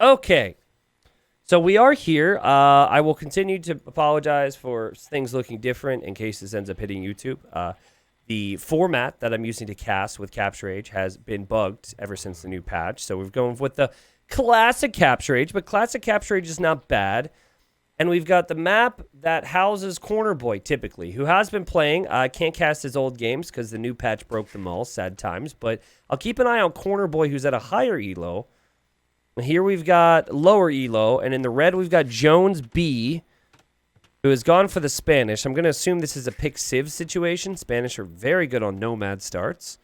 Okay. So we are here. I will continue to apologize for things looking different in case this ends up hitting YouTube. The format that I'm using to cast with Capture Age has been bugged ever since the new patch. So we've gone with the classic Capture Age, but classic Capture Age is not bad. And we've got the map that houses Corner Boy, typically, who has been playing. I can't cast his old games because the new patch broke them all, sad times. But I'll keep an eye on Corner Boy, who's at a higher elo. Here we've got lower elo, and in the red we've got Jones B, who has gone for the Spanish. I'm going to assume this is a pick Civ situation. Spanish are very good on Nomad starts.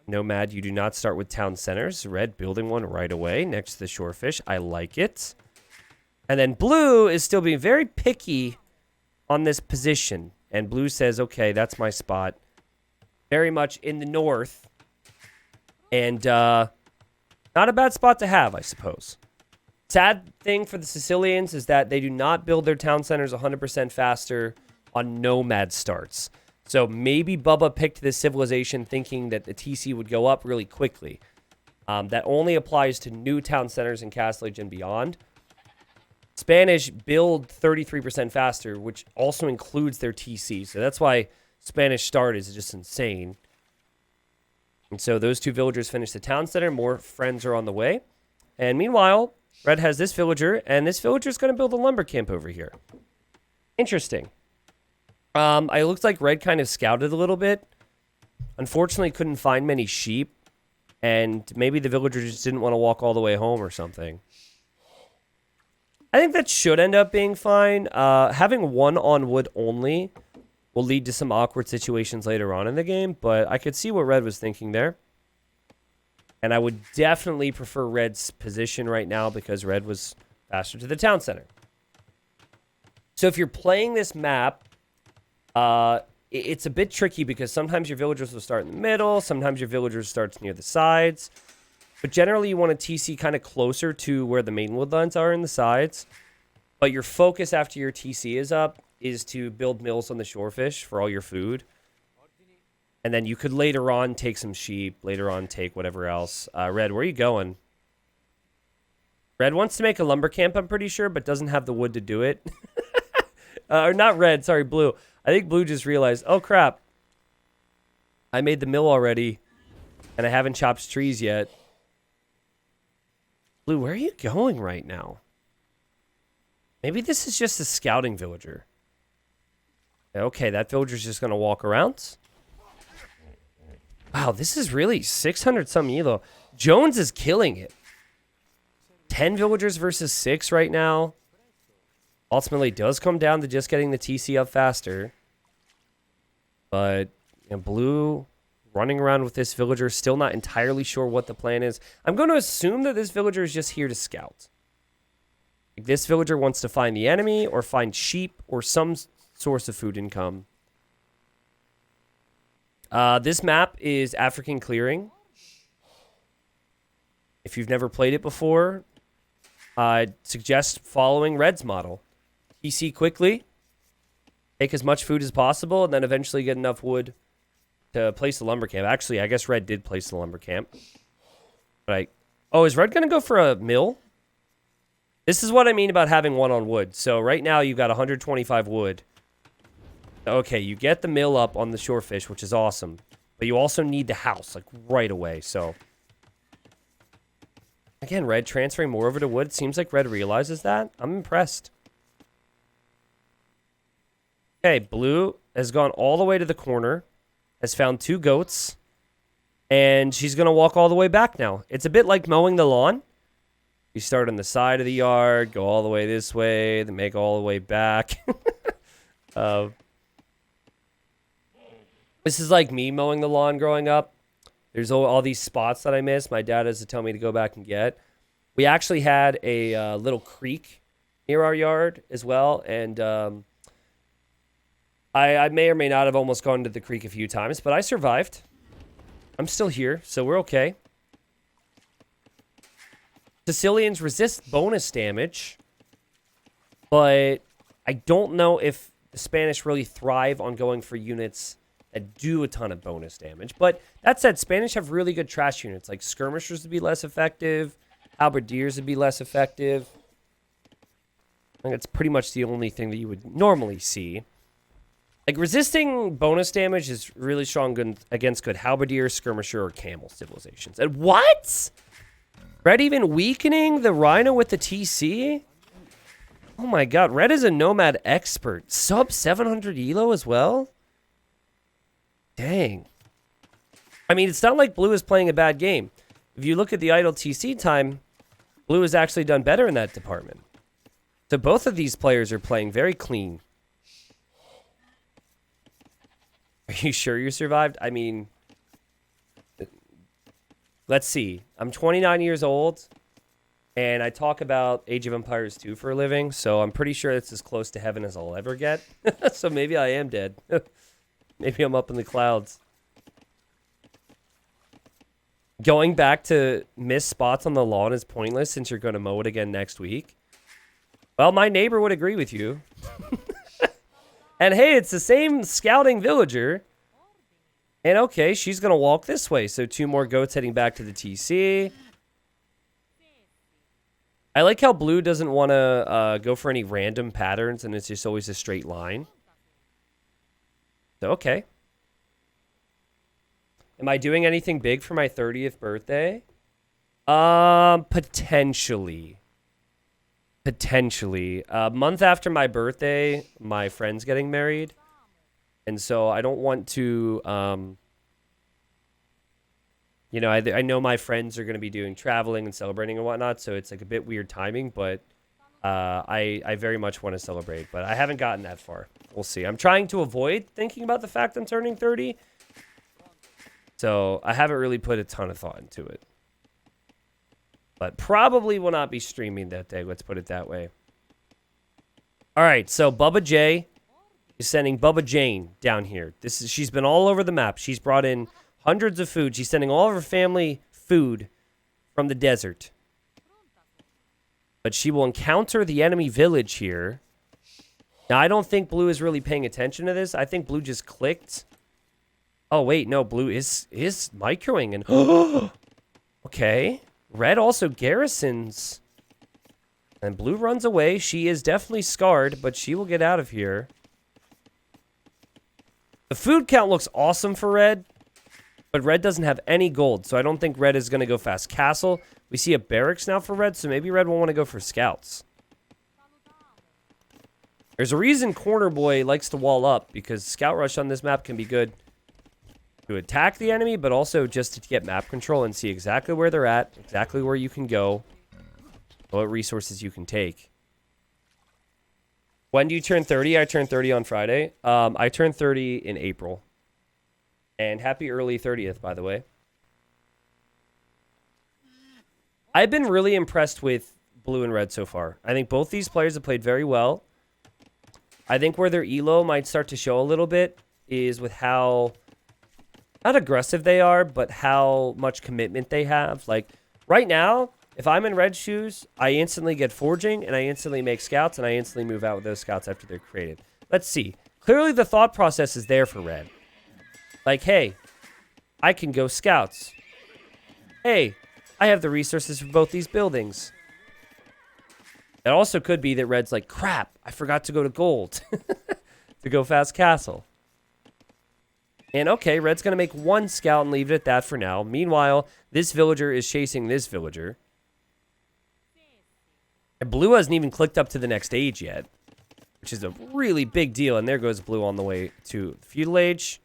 Nomad, you do not start with town centers. Red building one right away next to the Shorefish. I like it. And then blue is still being very picky on this position. And blue says, okay, that's my spot. Very much in the north. And not a bad spot to have, I suppose. Sad thing for the Sicilians is that they do not build their town centers 100% faster on Nomad starts. So maybe Bubba picked this civilization thinking that the TC would go up really quickly. That only applies to new town centers in Castle Age and beyond. Spanish build 33% faster, which also includes their TC. So that's why Spanish start is just insane. And so those two villagers finish the town center. More friends are on the way. And meanwhile, Red has this villager, and this villager is going to build a lumber camp over here. Interesting. It looks like Red kind of scouted a little bit. Unfortunately, couldn't find many sheep. And maybe the villager just didn't want to walk all the way home or something. I think that should end up being fine. Having one on wood only will lead to some awkward situations later on in the game, but I could see what Red was thinking there. And I would definitely prefer Red's position right now because Red was faster to the town center. So if you're playing this map, it's a bit tricky because sometimes your villagers will start in the middle, sometimes your villagers starts near the sides. But generally, you want a TC kind of closer to where the main woodlands are in the sides. But your focus after your TC is up is to build mills on the shorefish for all your food. And then you could later on take some sheep, later on take whatever else. Red, where are you going? Red wants to make a lumber camp, I'm pretty sure, but doesn't have the wood to do it. Or not Red, sorry, Blue. I think Blue just realized, oh crap. I made the mill already, and I haven't chopped trees yet. Blue, where are you going right now? Maybe this is just a scouting villager. Okay, that villager's just going to walk around. Wow, this is really 600 some elo. Jones is killing it. 10 villagers versus 6 right now. Ultimately, does come down to just getting the TC up faster. But Blue running around with this villager, still not entirely sure what the plan is. I'm going to assume that this villager is just here to scout. Like this villager wants to find the enemy or find sheep or some source of food income. This map is African Clearing. If you've never played it before, I'd suggest following Red's model. TC quickly, take as much food as possible, and then eventually get enough wood to place the lumber camp. Actually, I guess Red did place the lumber camp. Right. Oh, is Red going to go for a mill? This is what I mean about having one on wood. So right now you've got 125 wood. Okay, you get the mill up on the shorefish, which is awesome. But you also need the house, like, right away. So, again, Red transferring more over to wood. It seems like Red realizes that. I'm impressed. Okay, Blue has gone all the way to the corner. Has found 2 goats. And she's going to walk all the way back now. It's a bit like mowing the lawn. You start on the side of the yard, go all the way this way, then make all the way back. This is like me mowing the lawn growing up. There's all these spots that I missed. My dad has to tell me to go back and get. We actually had a little creek near our yard as well. And I may or may not have almost gone to the creek a few times, but I survived. I'm still here, so we're okay. Sicilians resist bonus damage, but I don't know if the Spanish really thrive on going for units that do a ton of bonus damage. But that said, Spanish have really good trash units, like skirmishers to be less effective, Halberdiers would be less effective. I think it's pretty much the only thing that you would normally see. Like, resisting bonus damage is really strong against good halberdier, skirmisher, or camel civilizations. And what? Red even weakening the rhino with the TC? Oh my god, Red is a nomad expert. Sub 700 elo as well? Dang. I mean, it's not like Blue is playing a bad game. If you look at the idle TC time, Blue has actually done better in that department. So both of these players are playing very clean. Are you sure you survived? I mean, let's see. I'm 29 years old, and I talk about Age of Empires 2 for a living, so I'm pretty sure it's as close to heaven as I'll ever get. So maybe I am dead. Maybe I'm up in the clouds. Going back to miss spots on the lawn is pointless since you're going to mow it again next week. Well, my neighbor would agree with you. And hey, it's the same scouting villager. And okay, she's going to walk this way. So 2 more goats heading back to the TC. I like how Blue doesn't want to go for any random patterns, and it's just always a straight line. So, okay. Am I doing anything big for my 30th birthday? Potentially. Potentially. A month after my birthday, my friend's getting married. And so I don't want to, you know, I know my friends are going to be doing traveling and celebrating and whatnot, so it's like a bit weird timing, but I very much want to celebrate. But I haven't gotten that far. We'll see. I'm trying to avoid thinking about the fact I'm turning 30. So I haven't really put a ton of thought into it. But probably will not be streaming that day. Let's put it that way. All right, so Bubba J is sending Bubba Jane down here. She's been all over the map. She's brought in hundreds of food. She's sending all of her family food from the desert. But she will encounter the enemy village here. Now, I don't think Blue is really paying attention to this. I think Blue just clicked. Oh, wait, no, Blue is microing. And okay. Red also garrisons. And Blue runs away. She is definitely scarred, but she will get out of here. The food count looks awesome for Red, but Red doesn't have any gold, so I don't think Red is going to go fast castle. We see a barracks now for Red, so maybe Red will want to go for scouts. There's a reason Corner Boy likes to wall up, because Scout Rush on this map can be good to attack the enemy, but also just to get map control and see exactly where they're at, exactly where you can go, what resources you can take. When do you turn 30? I turn 30 on Friday. I turn 30 in April. And happy early 30th, by the way. I've been really impressed with Blue and Red so far. I think both these players have played very well. I think where their elo might start to show a little bit is with how, not aggressive they are, but how much commitment they have. Like, right now, if I'm in Red's shoes, I instantly get forging, and I instantly make scouts, and I instantly move out with those scouts after they're created. Let's see. Clearly, the thought process is there for Red. Like, hey, I can go scouts. Hey, I have the resources for both these buildings. It also could be that Red's like, crap, I forgot to go to gold to go fast castle. And okay, Red's going to make one scout and leave it at that for now. Meanwhile, this villager is chasing this villager. And Blue hasn't even clicked up to the next age yet, which is a really big deal. And there goes Blue on the way to feudal age.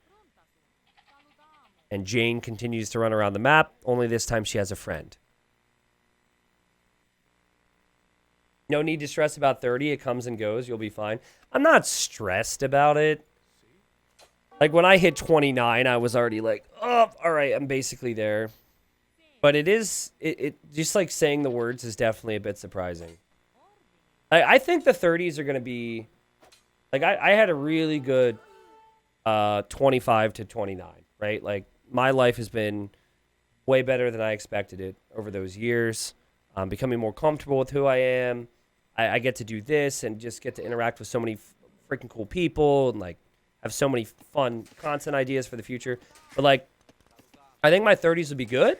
And Jane continues to run around the map, only this time she has a friend. No need to stress about 30. It comes and goes. You'll be fine. I'm not stressed about it. Like, when I hit 29, I was already like, oh, all right, I'm basically there. But it is, just like saying the words is definitely a bit surprising. I think the 30s are going to be, like, I had a really good 25 to 29, right? Like, my life has been way better than I expected it over those years. I'm becoming more comfortable with who I am. I get to do this and just get to interact with so many freaking cool people and, like, have so many fun content ideas for the future. But, like, I think my 30s will be good.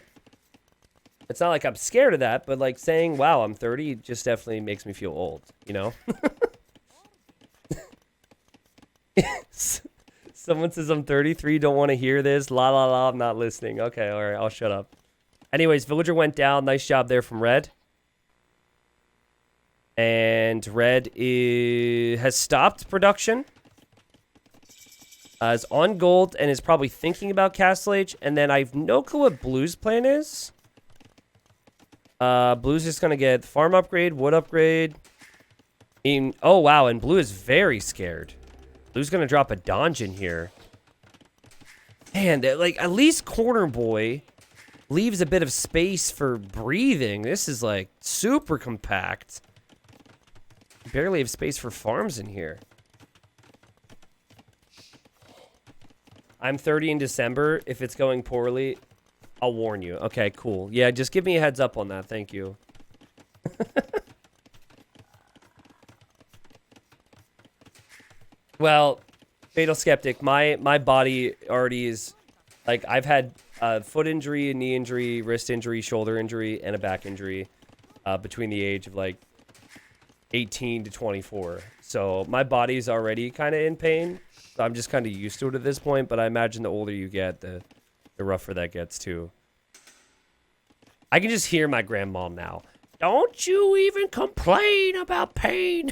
It's not like I'm scared of that, but like saying, wow, I'm 30 just definitely makes me feel old, you know? Someone says I'm 33, don't want to hear this. La la la, I'm not listening. Okay, all right, I'll shut up. Anyways, villager went down. Nice job there from Red. And Red has stopped production. Is on gold and is probably thinking about Castle Age. And then I have no clue what Blue's plan is. Blue's just going to get farm upgrade, wood upgrade. Oh, wow. And Blue is very scared. Blue's going to drop a donjon here. Man, like, at least Corner Boy leaves a bit of space for breathing. This is, like, super compact. Barely have space for farms in here. I'm 30 in December. If it's going poorly, I'll warn you. Okay, cool. Yeah, just give me a heads up on that. Thank you. Well, Fatal Skeptic, my body already is, like, I've had a foot injury, a knee injury, wrist injury, shoulder injury, and a back injury between the age of, like, 18 to 24. So my body's already kind of in pain. So I'm just kind of used to it at this point, but I imagine the older you get, the rougher that gets too. I can just hear my grandma now. Don't you even complain about pain.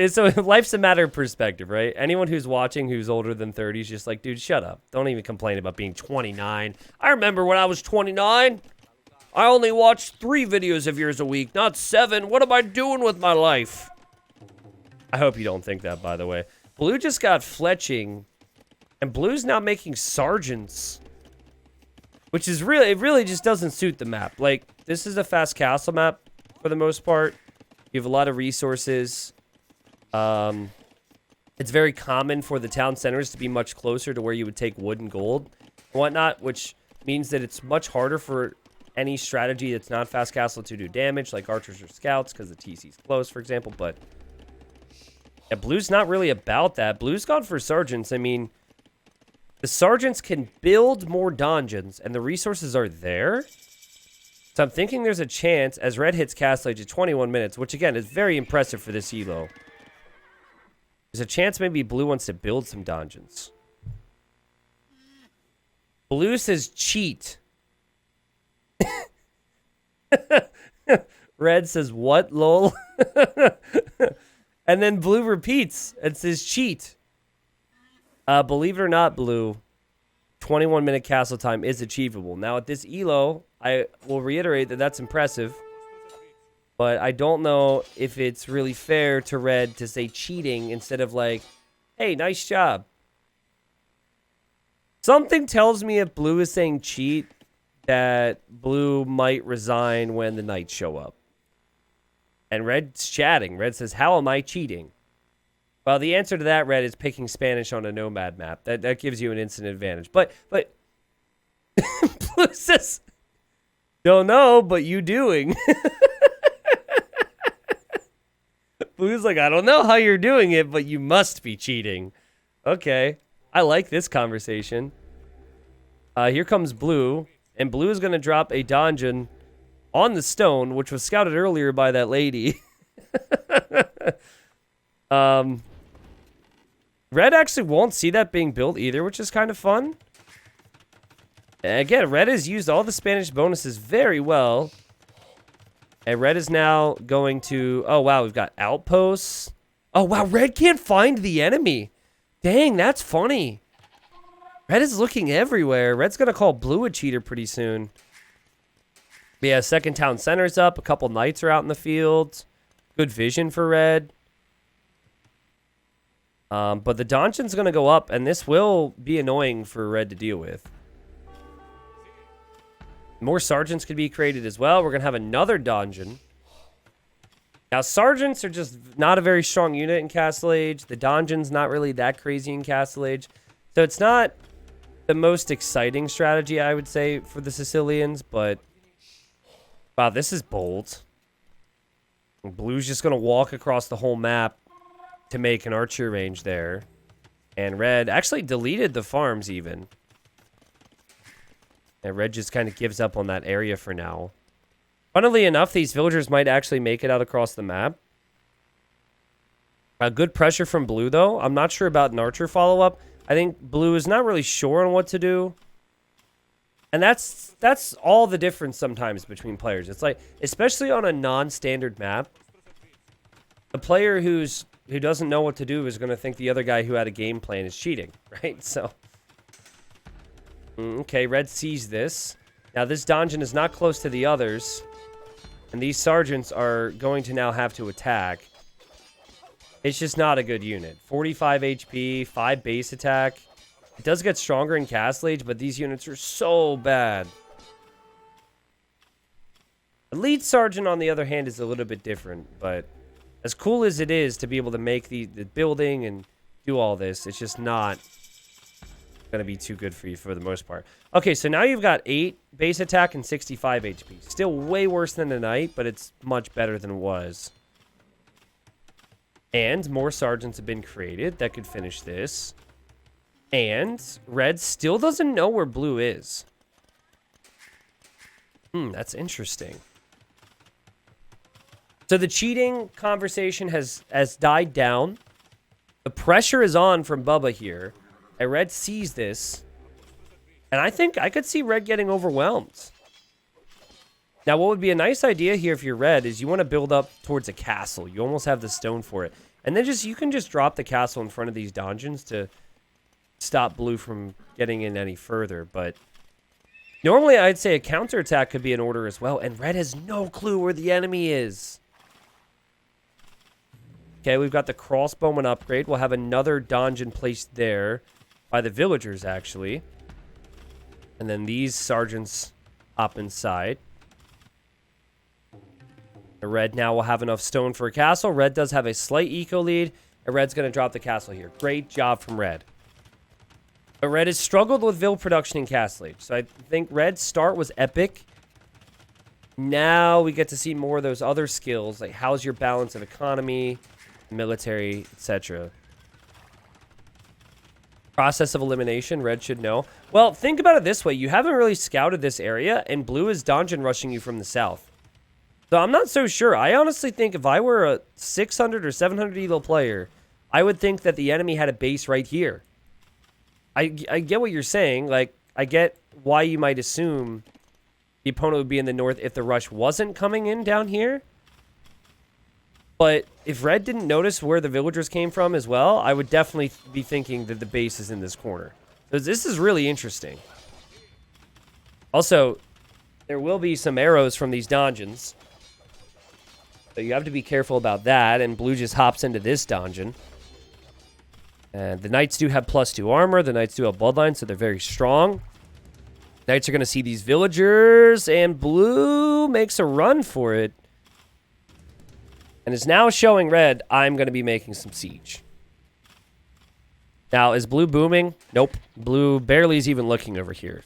So life's a matter of perspective, right? Anyone who's watching who's older than 30 is just like, dude, shut up. Don't even complain about being 29. I remember when I was 29, I only watched 3 videos of yours a week, not 7. What am I doing with my life? I hope you don't think that, by the way. Blue just got fletching, and Blue's now making sergeants, which is really, it really just doesn't suit the map. Like, this is a fast castle map for the most part. You have a lot of resources. It's very common for the town centers to be much closer to where you would take wood and gold and whatnot, which means that it's much harder for any strategy that's not fast castle to do damage, like archers or scouts, because the TC's close, for example. But yeah, Blue's not really about that. Blue's gone for sergeants. I mean, the sergeants can build more donjons, and the resources are there. So I'm thinking there's a chance, as Red hits Castle Age at 21 minutes, which again is very impressive for this elo. There's a chance maybe Blue wants to build some donjons. Blue says cheat. Red says what, lol? And then Blue repeats and says cheat. Believe it or not, Blue, 21-minute castle time is achievable. Now at this elo, I will reiterate that that's impressive. But I don't know if it's really fair to Red to say cheating instead of like, hey, nice job. Something tells me if Blue is saying cheat, that Blue might resign when the knights show up. And Red's chatting. Red says, how am I cheating? Well, the answer to that, Red, is picking Spanish on a nomad map. That gives you an instant advantage. But Blue says, don't know, but you doing. Blue's like, I don't know how you're doing it, but you must be cheating. Okay. I like this conversation. Here comes Blue. And Blue is going to drop a donjon on the stone, which was scouted earlier by that lady. Red actually won't see that being built either, which is kind of fun. And again, Red has used all the Spanish bonuses very well. And Red is now going to... Oh, wow, we've got outposts. Oh, wow, Red can't find the enemy. Dang, that's funny. Red is looking everywhere. Red's going to call Blue a cheater pretty soon. But yeah, second town center's up. A couple knights are out in the field. Good vision for Red. But the donjon's going to go up, and this will be annoying for Red to deal with. More sergeants could be created as well. We're going to have another donjon. Now, sergeants are just not a very strong unit in Castle Age. The donjon's not really that crazy in Castle Age. So it's not the most exciting strategy, I would say, for the Sicilians. But, wow, this is bold. Blue's just going to walk across the whole map to make an archer range there. And Red actually deleted the farms even. And red just kind of gives up on that area for now. Funnily enough, these villagers might actually make it out across the map. Good pressure from blue, though. I'm not sure about an archer follow-up. I think blue is not really sure on what to do. And that's all the difference sometimes between players. It's like, especially on a non-standard map, a player who doesn't know what to do is going to think the other guy who had a game plan is cheating, right? So, okay, red sees this. Now, this donjon is not close to the others. And these sergeants are going to now have to attack. It's just not a good unit. 45 HP, 5 base attack. It does get stronger in Castle Age, but these units are so bad. Elite Sergeant, on the other hand, is a little bit different. But as cool as it is to be able to make the building and do all this, it's just not going to be too good for you for the most part. Okay, so now you've got 8 base attack and 65 HP. Still way worse than the Knight, but it's much better than it was. And more sergeants have been created that could finish this. And red still doesn't know where blue is. That's interesting. So the cheating conversation has died down. The pressure is on from Bubba here. And red sees this. And I think I could see red getting overwhelmed. Now, what would be a nice idea here if you're red is you want to build up towards a castle. You almost have the stone for it. And then you can just drop the castle in front of these donjons to stop blue from getting in any further. But normally I'd say a counterattack could be in order as well. And red has no clue where the enemy is. Okay, we've got the crossbowman upgrade. We'll have another donjon placed there by the villagers, actually. And then these sergeants up inside. The red now will have enough stone for a castle. Red does have a slight eco lead. And red's going to drop the castle here. Great job from red. But red has struggled with vill production in Castle Age. So I think red's start was epic. Now we get to see more of those other skills. Like how's your balance of economy, military, etc. Process of elimination. Red should know. Well, think about it this way. You haven't really scouted this area. And blue is donjon rushing you from the south. So I'm not so sure. I honestly think if I were a 600 or 700 elo player, I would think that the enemy had a base right here. I get what you're saying. Like, I get why you might assume the opponent would be in the north if the rush wasn't coming in down here. But if red didn't notice where the villagers came from as well, I would definitely be thinking that the base is in this corner. So this is really interesting. Also, there will be some arrows from these donjons. So you have to be careful about that. And blue just hops into this donjon. And the knights do have +2 armor. The knights do have bloodline, so they're very strong. Knights are going to see these villagers. And blue makes a run for it. And is now showing red, I'm going to be making some siege. Now, is blue booming? Nope. Blue barely is even looking over here.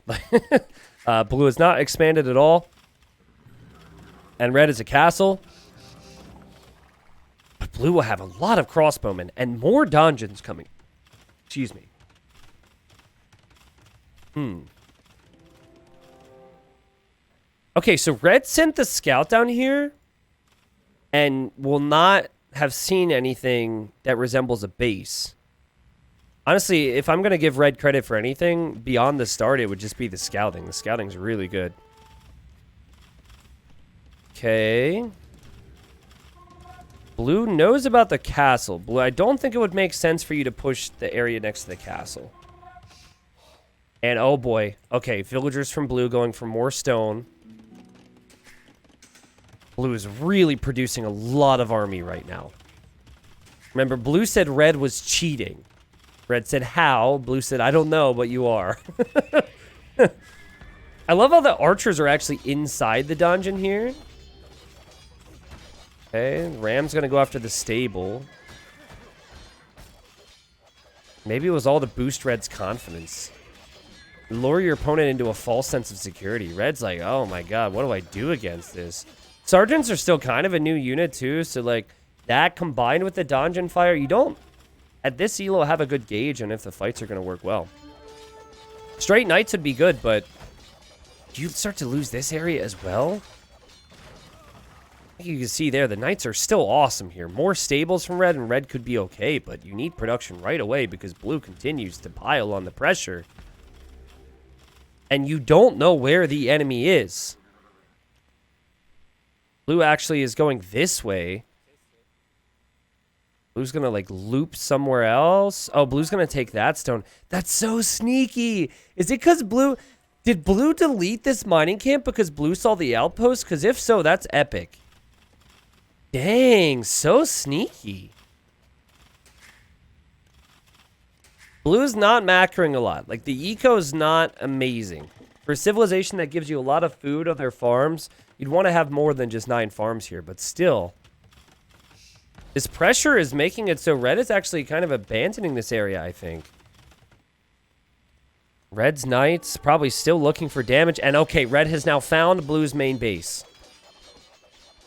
Blue is not expanded at all. And red is a castle. But blue will have a lot of crossbowmen and more donjons coming. Excuse me. Okay, so red sent the scout down here and will not have seen anything that resembles a base. Honestly, if I'm going to give red credit for anything beyond the start, it would just be the scouting. The scouting's really good. Okay. Blue knows about the castle. Blue, I don't think it would make sense for you to push the area next to the castle. And oh boy. Okay, villagers from blue going for more stone. Blue is really producing a lot of army right now. Remember, blue said red was cheating. Red said how. Blue said, I don't know, but you are. I love how the archers are actually inside the dungeon here. Okay, Ram's going to go after the stable. Maybe it was all to boost Red's confidence. Lure your opponent into a false sense of security. Red's like, oh my god, what do I do against this? Sergeants are still kind of a new unit too, so like that combined with the donjon fire, you don't, at this elo, have a good gauge on if the fights are going to work well. Straight knights would be good, but you start to lose this area as well? You can see there, the Knights are still awesome here. More stables from red, and red could be okay, but you need production right away because blue continues to pile on the pressure. And you don't know where the enemy is. Blue actually is going this way. Blue's going to, like, loop somewhere else. Oh, blue's going to take that stone. That's so sneaky. Is it because blue... Did blue delete this mining camp because blue saw the outpost? Because if so, that's epic. Dang, so sneaky. Blue's not macroing a lot. Like, the eco is not amazing. For a civilization that gives you a lot of food on their farms, you'd want to have more than just 9 farms here. But still, this pressure is making it so red is actually kind of abandoning this area, I think. Red's Knights probably still looking for damage. And okay, red has now found blue's main base.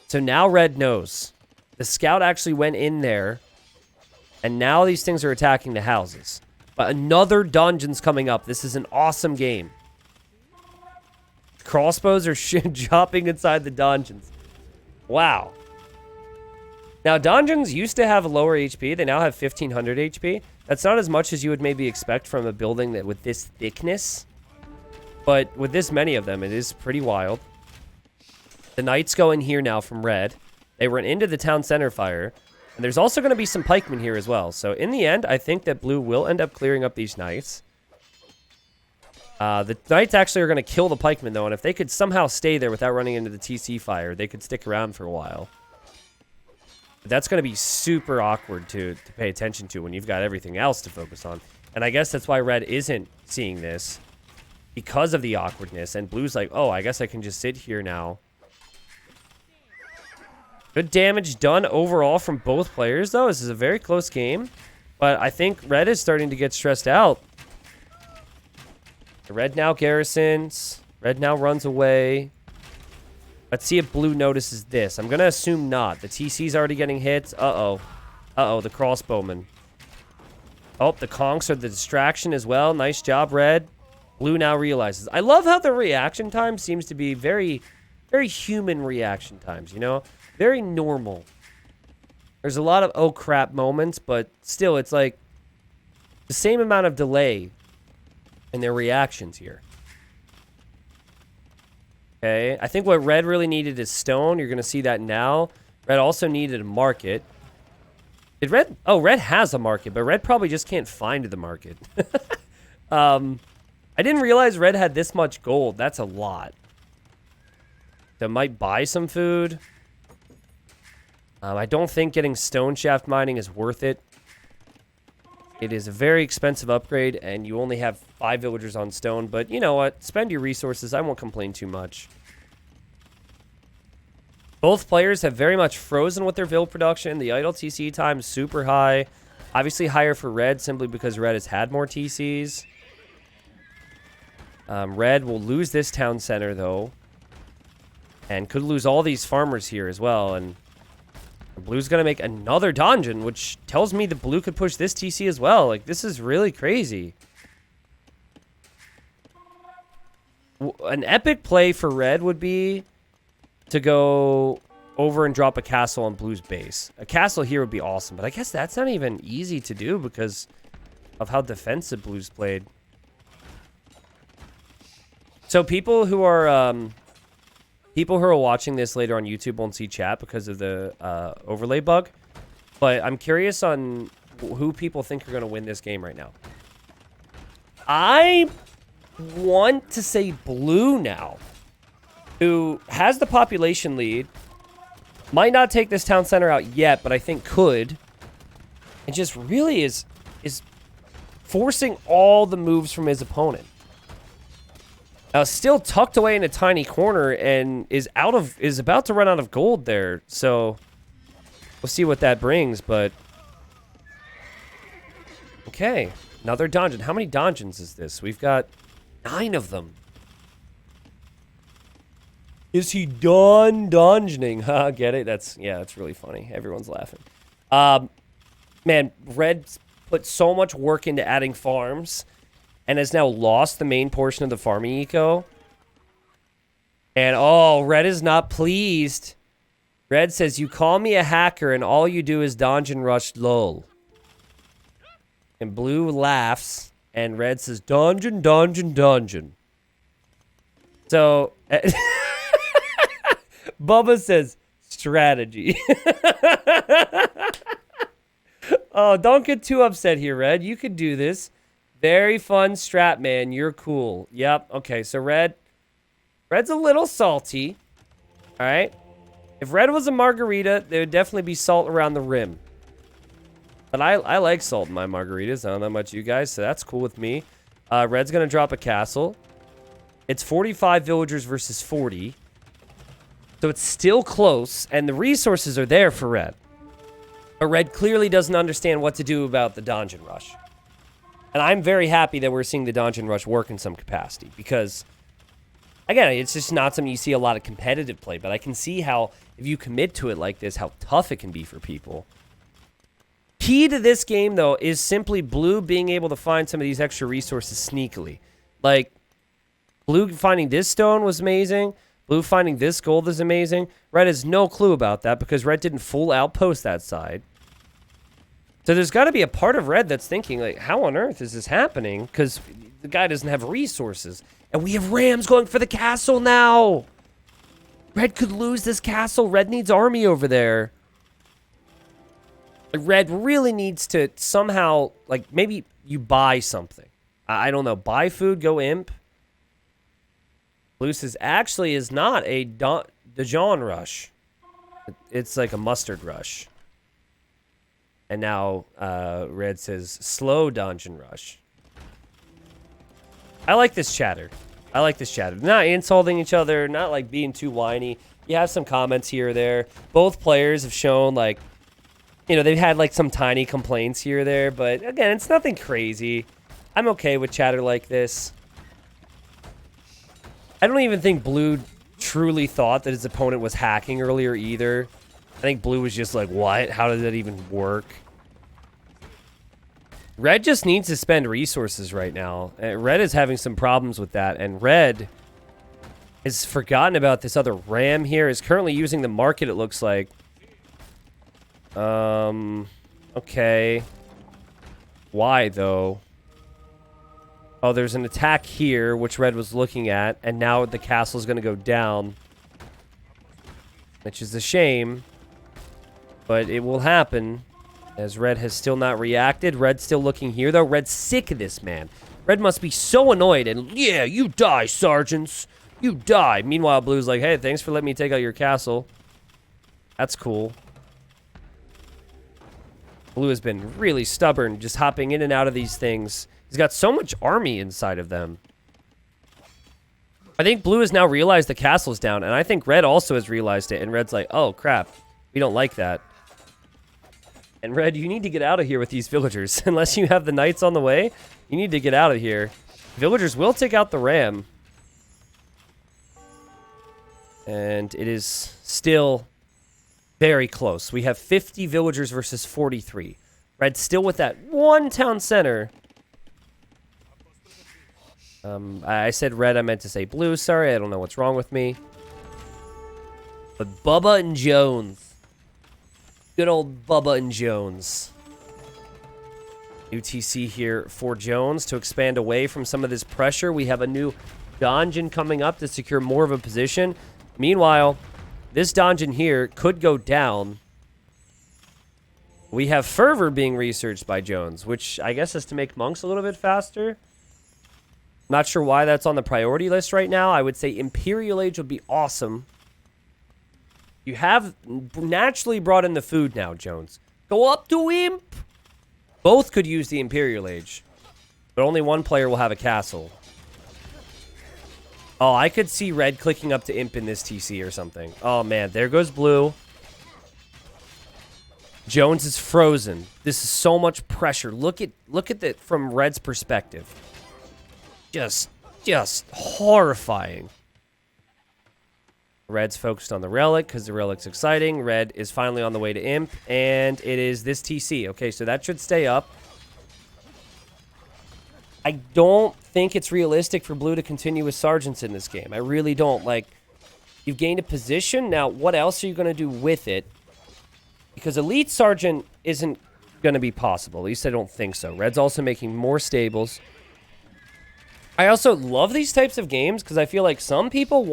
So now red knows. The scout actually went in there. And now these things are attacking the houses. But another dungeon's coming up. This is an awesome game. Crossbows are dropping inside the dungeons. Wow. Now, dungeons used to have lower HP. They now have 1500 HP. That's not as much as you would maybe expect from a building that with this thickness. But with this many of them, it is pretty wild. The Knights go in here now from red. They run into the town center fire. And there's also going to be some pikemen here as well. So in the end, I think that blue will end up clearing up these Knights. The Knights actually are going to kill the pikemen, though. And if they could somehow stay there without running into the TC fire, they could stick around for a while. But that's going to be super awkward to pay attention to when you've got everything else to focus on. And I guess that's why red isn't seeing this. Because of the awkwardness. And blue's like, oh, I guess I can just sit here now. Good damage done overall from both players, though. This is a very close game. But I think red is starting to get stressed out. The red now garrisons. Red now runs away. Let's see if blue notices this. I'm going to assume not. The TC's already getting hit. Uh-oh. Uh-oh, the crossbowman. Oh, the conks are the distraction as well. Nice job, red. Blue now realizes. I love how the reaction time seems to be very, very human reaction times, you know? Very normal. There's a lot of oh crap moments, but still it's like the same amount of delay in their reactions here. Okay, I think what red really needed is stone. You're going to see that now. Red also needed a market. Did red... Oh, red has a market, but red probably just can't find the market. I didn't realize red had this much gold. That's a lot. That might buy some food. I don't think getting stone shaft mining is worth it. It is a very expensive upgrade, and you only have 5 villagers on stone. But you know what? Spend your resources. I won't complain too much. Both players have very much frozen with their build production. The idle TC time is super high. Obviously higher for red, simply because red has had more TCs. Red will lose this town center, though. And could lose all these farmers here as well. And blue's going to make another dungeon, which tells me the blue could push this TC as well. Like, this is really crazy. An epic play for red would be to go over and drop a castle on blue's base. A castle here would be awesome, but I guess that's not even easy to do because of how defensive blue's played. So people who are watching this later on YouTube won't see chat because of the overlay bug. But I'm curious on who people think are going to win this game right now. I want to say blue now, who has the population lead. Might not take this town center out yet, but I think could. And just really is forcing all the moves from his opponent. Now, still tucked away in a tiny corner and is about to run out of gold there. So we'll see what that brings, but okay, another dungeon. How many dungeons is this? We've got 9 of them. Is he done dungeoning? Huh, get it? That's really funny. Everyone's laughing. Man, red put so much work into adding farms and has now lost the main portion of the farming eco. And, oh, red is not pleased. Red says, you call me a hacker and all you do is dungeon rush, lol. And blue laughs. And red says, dungeon, dungeon, dungeon. So, Bubba says, strategy. Oh, don't get too upset here, Red. You could do this. Very fun strat, man. You're cool. Yep. Okay, so Red's a little salty. All right. If Red was a margarita, there would definitely be salt around the rim. But I like salt in my margaritas. I don't know much you guys, so that's cool with me. Red's going to drop a castle. It's 45 villagers versus 40. So it's still close, and the resources are there for Red. But Red clearly doesn't understand what to do about the dungeon rush. And I'm very happy that we're seeing the dungeon rush work in some capacity. Because, again, it's just not something you see a lot of competitive play. But I can see how, if you commit to it like this, how tough it can be for people. Key to this game, though, is simply Blue being able to find some of these extra resources sneakily. Like, Blue finding this stone was amazing. Blue finding this gold is amazing. Red has no clue about that because Red didn't full outpost that side. So there's got to be a part of Red that's thinking, like, how on earth is this happening? Because the guy doesn't have resources. And we have Rams going for the castle now. Red could lose this castle. Red needs army over there. Red really needs to somehow, like, maybe you buy something. I don't know. Buy food, go imp. Blue says, actually is not a Dijon rush. It's like a mustard rush. And now Red says, slow dungeon rush. I like this chatter. I like this chatter. Not insulting each other, not like being too whiny. You have some comments here or there. Both players have shown, like, you know, they've had like some tiny complaints here or there. But again, it's nothing crazy. I'm okay with chatter like this. I don't even think Blue truly thought that his opponent was hacking earlier either. I think Blue was just like, what? How does that even work? Red just needs to spend resources right now. Red is having some problems with that. And Red has forgotten about this other ram here. Is currently using the market, it looks like. Okay. Why, though? Oh, there's an attack here, which Red was looking at. And now the castle is going to go down. Which is a shame. But it will happen. As Red has still not reacted. Red's still looking here, though. Red's sick of this, man. Red must be so annoyed. And, yeah, you die, sergeants. You die. Meanwhile, Blue's like, hey, thanks for letting me take out your castle. That's cool. Blue has been really stubborn, just hopping in and out of these things. He's got so much army inside of them. I think Blue has now realized the castle's down, and I think Red also has realized it. And Red's like, oh, crap. We don't like that. And Red, you need to get out of here with these villagers. Unless you have the knights on the way, you need to get out of here. Villagers will take out the ram. And it is still very close. We have 50 villagers versus 43. Red's still with that one town center. I said Red, I meant to say Blue. Sorry, I don't know what's wrong with me. But Bubba and Jones. Good old Bubba and Jones. UTC here for Jones to expand away from some of this pressure. We have a new dungeon coming up to secure more of a position. Meanwhile, this dungeon here could go down. We have Fervor being researched by Jones, which I guess is to make monks a little bit faster. Not sure why that's on the priority list right now. I would say Imperial Age would be awesome. You have naturally brought in the food now, Jones. Go up to Imp. Both could use the Imperial Age. But only one player will have a castle. Oh, I could see Red clicking up to Imp in this TC or something. Oh, man. There goes Blue. Jones is frozen. This is so much pressure. Look at it from Red's perspective. Just horrifying. Red's focused on the relic because the relic's exciting. Red is finally on the way to Imp, and it is this TC. Okay, so that should stay up. I don't think it's realistic for Blue to continue with Sergeants in this game. I really don't. Like, You've gained a position. Now, what else are you going to do with it? Because Elite Sergeant isn't going to be possible. At least I don't think so. Red's also making more stables. I also love these types of games because I feel like some people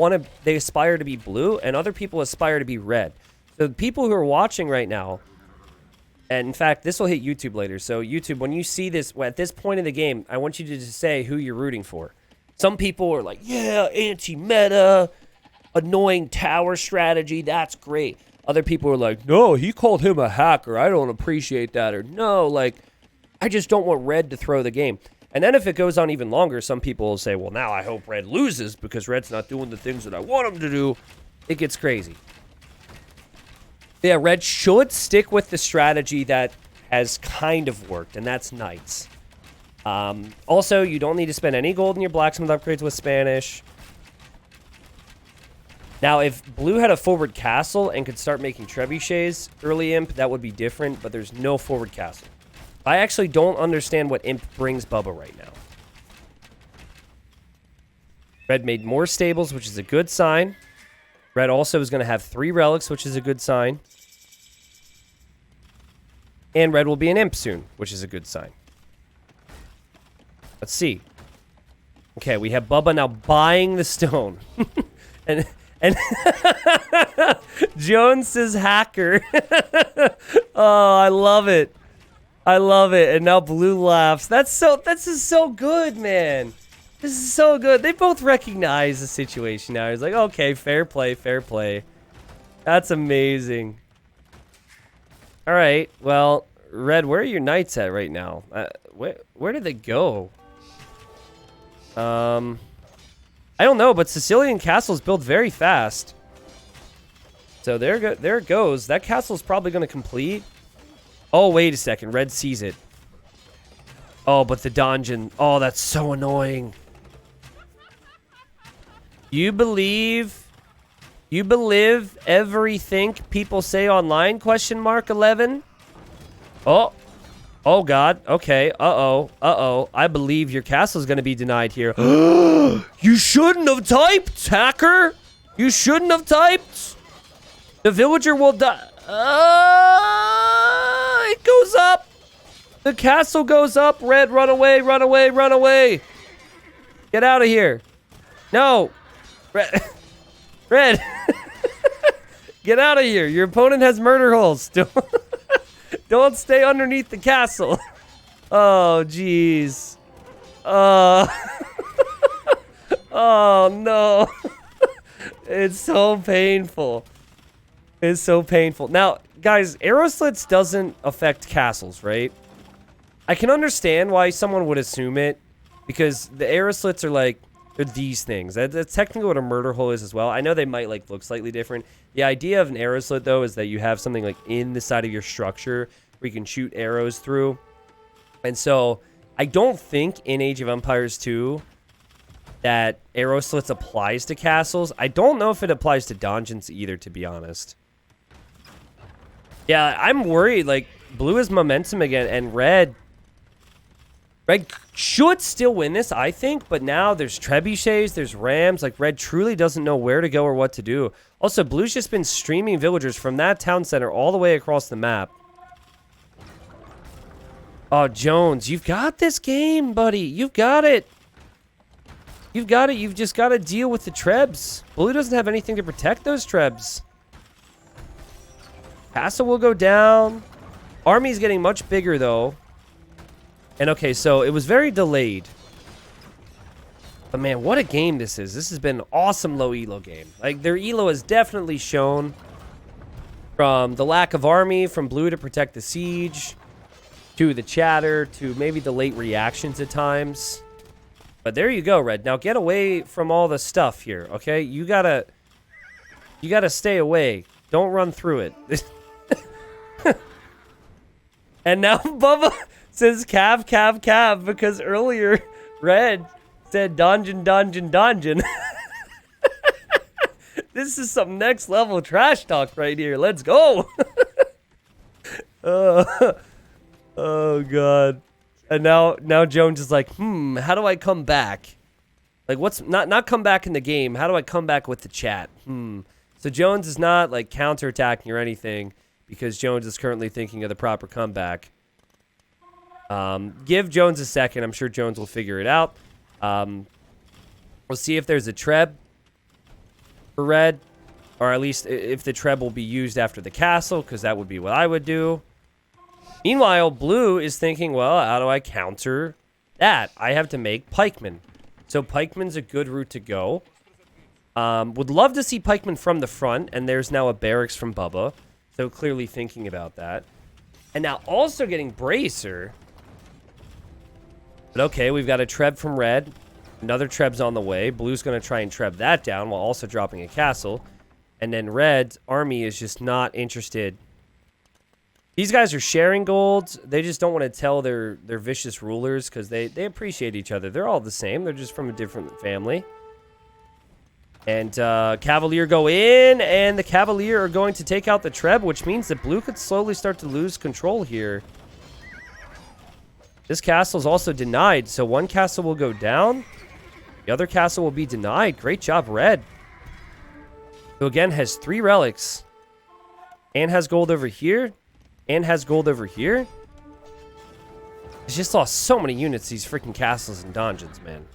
they aspire to be blue and other people aspire to be red. So the people who are watching right now, and in fact, this will hit YouTube later. So YouTube, when you see this, at this point in the game, I want you to just say who you're rooting for. Some people are like, yeah, anti-meta, annoying tower strategy, that's great. Other people are like, no, he called him a hacker. I don't appreciate that. Or no, like, I just don't want red to throw the game. And then if it goes on even longer, some people will say, well, now I hope red loses because red's not doing the things that I want him to do. It gets crazy. Yeah, red should stick with the strategy that has kind of worked, and that's knights. Also, you don't need to spend any gold in your blacksmith upgrades with Spanish. Now, if blue had a forward castle and could start making trebuchets early imp, that would be different, but there's no forward castle. I actually don't understand what imp brings Bubba right now. Red made more stables, which is a good sign. Red also is going to have 3 relics, which is a good sign. And red will be an imp soon, which is a good sign. Let's see. Okay, we have Bubba now buying the stone. and Jones says hacker. Oh, I love it. I love it. And now blue laughs. This is so good, man. This is so good. They both recognize the situation now. He's like, okay, fair play, fair play. That's amazing. All right. Well, Red, where are your knights at right now? Where did they go? I don't know, but Sicilian castles build very fast. So there it goes. That castle's probably going to complete. Oh, wait a second. Red sees it. Oh, but the dungeon. Oh, that's so annoying. You believe everything people say online? Question mark 11. Oh. Oh, God. Okay. Uh-oh. Uh-oh. I believe your castle's going to be denied here. You shouldn't have typed, hacker. You shouldn't have typed. The villager will die. It goes up. The castle goes up. Red, run away, run away, run away. Get out of here. No. Red. Red. Get out of here. Your opponent has murder holes. Don't stay underneath the castle. Oh, jeez. Oh, no. It's so painful. It's so painful. Now, guys, arrow slits doesn't affect castles, right? I can understand why someone would assume it, because the arrow slits are like, they're these things. That's technically what a murder hole is as well. I know they might like look slightly different. The idea of an arrow slit, though, is that you have something like in the side of your structure where you can shoot arrows through. And so I don't think in Age of Empires 2 that arrow slits applies to castles. I don't know if it applies to dungeons either, to be honest. Yeah, I'm worried. Like, blue is momentum again, and red should still win this, I think, but now there's trebuchets, there's rams. Like, red truly doesn't know where to go or what to do. Also, blue's just been streaming villagers from that town center all the way across the map. Oh, Jones, you've got this game, buddy. You've got it. You've got it. You've just got to deal with the trebs. Blue doesn't have anything to protect those trebs. Castle will go down. Army's getting much bigger, though. And okay, so it was very delayed. But man, what a game this is. This has been an awesome low elo game. Like, their elo has definitely shown, from the lack of army, from blue to protect the siege, to the chatter, to maybe the late reactions at times. But there you go, Red. Now get away from all the stuff here, okay? You gotta stay away. Don't run through it. And now Bubba says cav, because earlier Red said dungeon. This is some next level trash talk right here. Let's go. Oh, God. And now Jones is like, how do I come back? Like, what's not come back in the game? How do I come back with the chat? So Jones is not like counterattacking or anything because Jones is currently thinking of the proper comeback. Give Jones a second. I'm sure Jones will figure it out. We'll see if there's a treb for red, or at least if the treb will be used after the castle, because that would be what I would do. Meanwhile, blue is thinking, well, how do I counter that? I have to make pikemen. So pikemen's a good route to go. Would love to see pikemen from the front, and there's now a barracks from Bubba. So clearly thinking about that. And now also getting bracer. But okay, we've got a treb from red. Another treb's on the way. Blue's going to try and treb that down while also dropping a castle. And then red's army is just not interested. These guys are sharing golds. They just don't want to tell their vicious rulers because they appreciate each other. They're all the same. They're just from a different family. And Cavalier go in, and the Cavalier are going to take out the treb, which means that blue could slowly start to lose control here. This castle is also denied, so one castle will go down. The other castle will be denied. Great job, red. Who again has 3 relics. And has gold over here. And has gold over here. He's just lost so many units, these freaking castles and dungeons, man.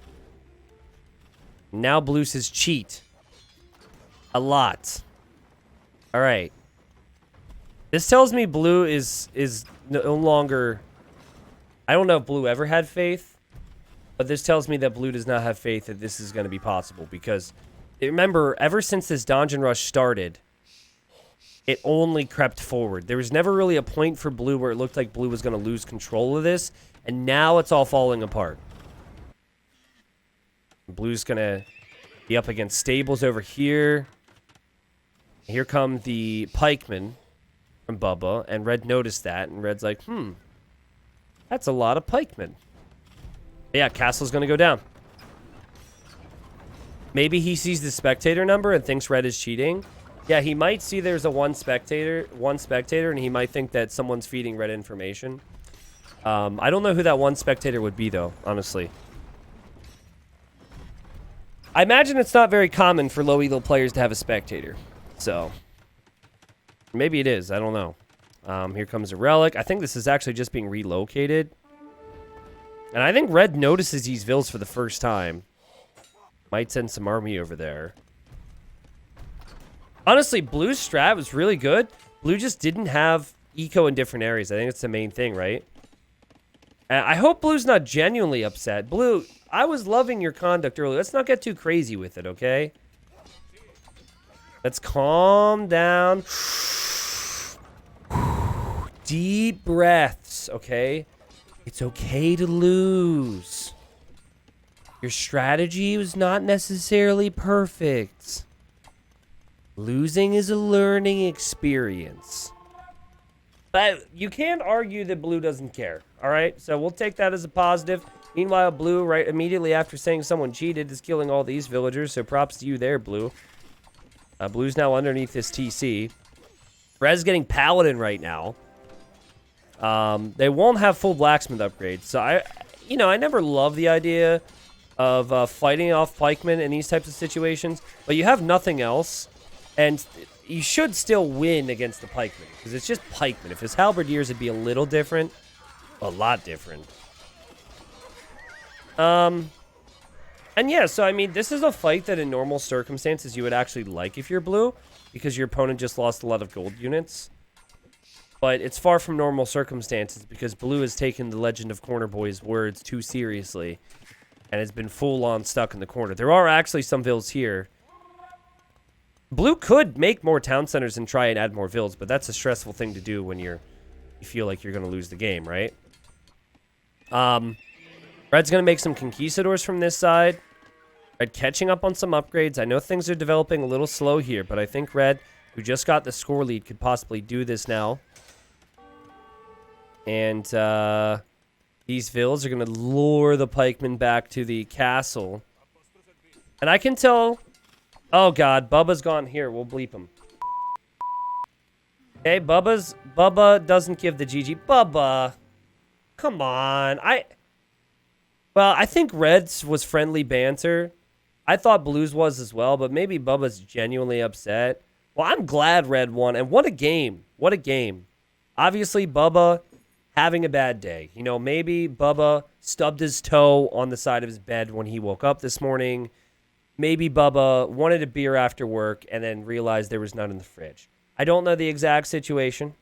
Now blue says cheat. A lot. Alright. This tells me blue is no longer... I don't know if blue ever had faith. But this tells me that blue does not have faith that this is going to be possible. Because, remember, ever since this dungeon rush started, it only crept forward. There was never really a point for blue where it looked like blue was going to lose control of this. And now it's all falling apart. Blue's going to be up against stables over here. Here come the pikemen from Bubba. And red noticed that. And red's like, that's a lot of pikemen. Yeah, castle's going to go down. Maybe he sees the spectator number and thinks red is cheating. Yeah, he might see there's a one spectator, and he might think that someone's feeding red information. I don't know who that one spectator would be, though, honestly. I imagine it's not very common for low elo players to have a spectator. So, maybe it is. I don't know. Here comes a relic. I think this is actually just being relocated. And I think red notices these vills for the first time. Might send some army over there. Honestly, blue's strat was really good. Blue just didn't have eco in different areas. I think it's the main thing, right? And I hope blue's not genuinely upset. Blue, I was loving your conduct earlier. Let's not get too crazy with it, okay? Let's calm down. Deep breaths, okay? It's okay to lose. Your strategy was not necessarily perfect. Losing is a learning experience. But you can't argue that blue doesn't care, all right? So we'll take that as a positive. Meanwhile, blue, right immediately after saying someone cheated, is killing all these villagers. So props to you there, blue. Blue's now underneath this TC. Red's getting paladin right now. They won't have full blacksmith upgrades. So I never love the idea of fighting off pikemen in these types of situations. But you have nothing else. And you should still win against the pikemen. Because it's just pikemen. If it's halberdiers, it'd be a little different. A lot different. And yeah, so I mean, this is a fight that in normal circumstances you would actually like if you're blue. Because your opponent just lost a lot of gold units. But it's far from normal circumstances because blue has taken the Legend of Corner Boy's words too seriously. And has been full-on stuck in the corner. There are actually some vills here. Blue could make more town centers and try and add more vills, but that's a stressful thing to do when you feel like you're going to lose the game, right? Red's going to make some conquistadors from this side. Red catching up on some upgrades. I know things are developing a little slow here, but I think Red, who just got the score lead, could possibly do this now. And these vills are going to lure the pikemen back to the castle. And I can tell... Oh, God. Bubba's gone. Here, we'll bleep him. Okay, Bubba doesn't give the GG. Bubba. Come on. Well, I think Red's was friendly banter. I thought Blues was as well, but maybe Bubba's genuinely upset. Well, I'm glad Red won, and what a game. What a game. Obviously, Bubba having a bad day. You know, maybe Bubba stubbed his toe on the side of his bed when he woke up this morning. Maybe Bubba wanted a beer after work and then realized there was none in the fridge. I don't know the exact situation.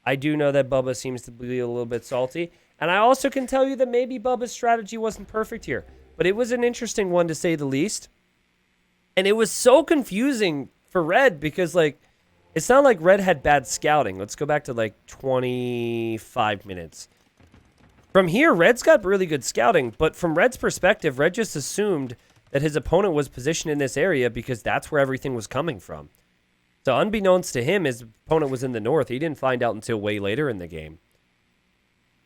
I do know that Bubba seems to be a little bit salty. And I also can tell you that maybe Bubba's strategy wasn't perfect here. But it was an interesting one to say the least. And it was so confusing for Red because, like, it's not like Red had bad scouting. Let's go back to, like, 25 minutes. From here, Red's got really good scouting. But from Red's perspective, Red just assumed that his opponent was positioned in this area because that's where everything was coming from. So unbeknownst to him, his opponent was in the north. He didn't find out until way later in the game.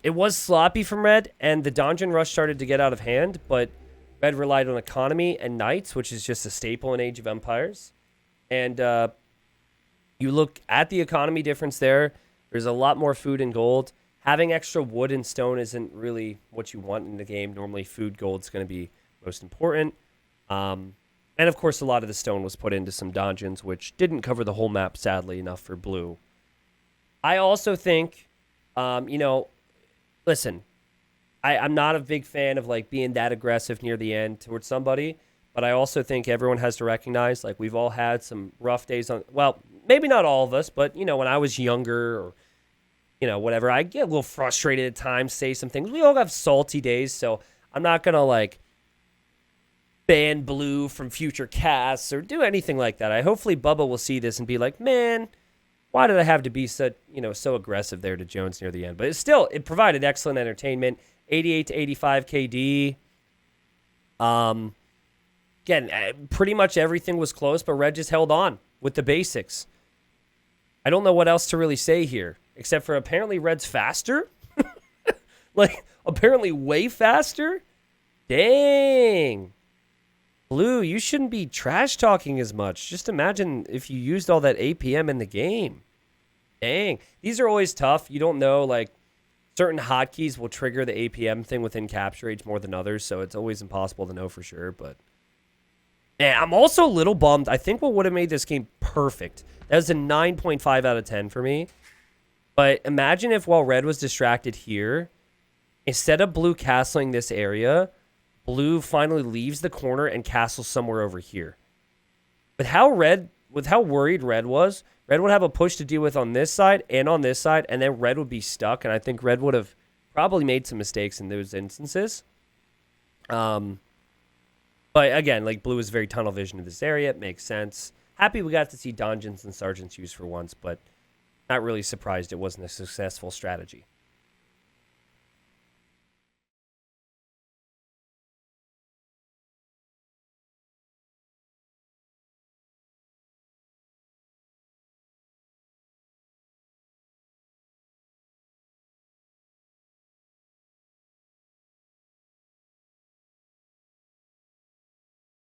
It was sloppy from Red, and the Donjon Rush started to get out of hand, but Red relied on economy and knights, which is just a staple in Age of Empires. And you look at the economy difference there, there's a lot more food and gold. Having extra wood and stone isn't really what you want in the game. Normally, food, gold's going to be most important. And, of course, a lot of the stone was put into some dungeons, which didn't cover the whole map, sadly enough, for blue. I also think, listen, I'm not a big fan of, like, being that aggressive near the end towards somebody, but I also think everyone has to recognize, like, we've all had some rough days on, well, maybe not all of us, but, when I was younger or, whatever, I get a little frustrated at times, say some things. We all have salty days, so I'm not going to, like, ban blue from future casts or do anything like that. Hopefully Bubba will see this and be like, man, why did I have to be so aggressive there to Jones near the end? But it provided excellent entertainment. 88 to 85 KD. Again, pretty much everything was close, but Red just held on with the basics. I don't know what else to really say here, except for apparently Red's faster. Like, apparently way faster. Dang. Blue, you shouldn't be trash talking as much. Just imagine if you used all that APM in the game. Dang. These are always tough. You don't know, like, certain hotkeys will trigger the APM thing within Capture Age more than others, so it's always impossible to know for sure. But, man, I'm also a little bummed. I think what would have made this game perfect. That was a 9.5 out of 10 for me. But imagine if while Red was distracted here, instead of Blue castling this area, Blue finally leaves the corner and castles somewhere over here. With how worried Red was, Red would have a push to deal with on this side and on this side, and then Red would be stuck, and I think Red would have probably made some mistakes in those instances. But again, like, Blue is very tunnel vision in this area. It makes sense. Happy we got to see Donjons and Sergeants used for once, but not really surprised it wasn't a successful strategy.